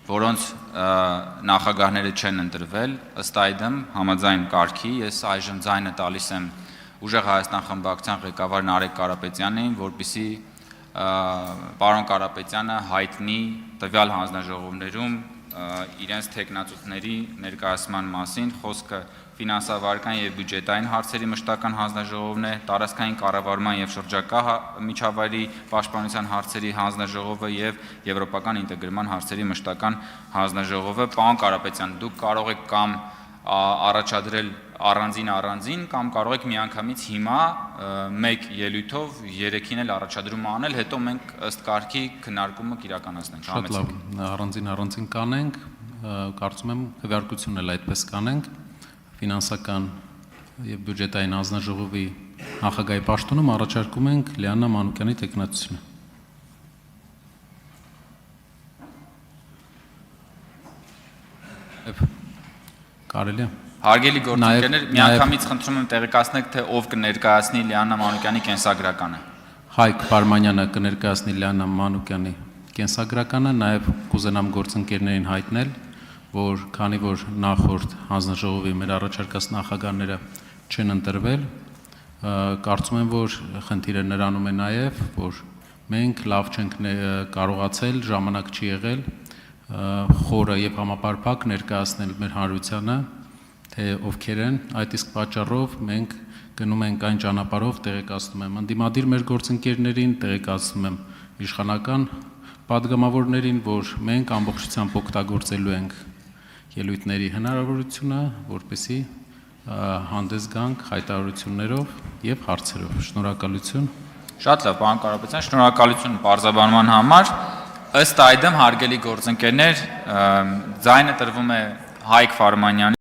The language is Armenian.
որոնց նախագահները չեն ընտրվել, ըստ այդմ համաձայն կարգի ես այժմ ձայնը տալիս եմ Ուժեղ Հայաստան խմբակցության ղեկավար Նարեկ Կարապետյանին, որպեսզի պարոն Կարապետյանը հայտնի տվյալ հանձնաժողովներում իրենց թեկնածուների ներկայացման մասին, խոսքը ֆինանսավարական եւ բյուջետային հարցերի մշտական հանձնաժողովն է, տարածքային կառավարման եւ շրջակա միջավայրի պաշտպանության հարցերի հանձնաժողովը եւ եվրոպական ինտեգրման հարցերի մշտական հանձնաժողովը։ Պարոն Կարապետյան, դուք կարող եք կամ առաջադրել առանձին կամ կարող եք միանգամից հիմա մեկ ելույթով երեքին էլ առաջադրում անել, հետո մենք ըստ կարգի քննարկումը կիրականացնենք։ Շատ լավ, առանձին կանենք, կարծում եմ քվեարկությունն էլ այդպես կանենք, ֆինանսական եւ բյուջետային հանձնաժողովի նախագահի պաշտոնում առաջարկում ենք Լիաննա Մանուկյանի տեխնացությունը։ Կարելի է։ Հարգելի գործընկերներ, միանգամից խնդրում եմ տեղեկացնեք, թե ով կներկայացնի Լիաննա Մանուկյանի կենսագրականը։ Հայկ Պարմանյանը կներկայացնի Լիաննա Մանուկյանի կենսագրականը, նաև կուզենամ գործընկերներին հայտնել, որ քանի որ նախորդ հանձնաժողովի մեր առաջարկած նախագահները չեն ընտրվել, կարծում եմ, որ խնդիրը նրանում է նաև, որ մենք լավ չենք կարողացել, ժամանակ չի եղել խորը եւ համապարփակ ներկայացնել մեր հանրությանը, թե ովքեր են, այդ իսկ պատճառով մենք գնում ենք այն ճանապարհով, տեղեկացնում եմ ընդդիմադիր մեր գործընկերներին, տեղեկացնում եմ իշխանական պատգամավորներին, որ մենք ամբողջությամբ օգտագործելու ենք ելույթների հնարավորությունը, որպեսզի հանդես գանք հայտարարություններով եւ հարցերով։ Շնորհակալություն։ Շատ լավ, պարոն Կարապետյան, շնորհակալություն բարձրաբանման համար։ Ըստ այդմ, հարգելի գործընկերներ, ձայնը տրվում է Հայկ Ֆարմանյանի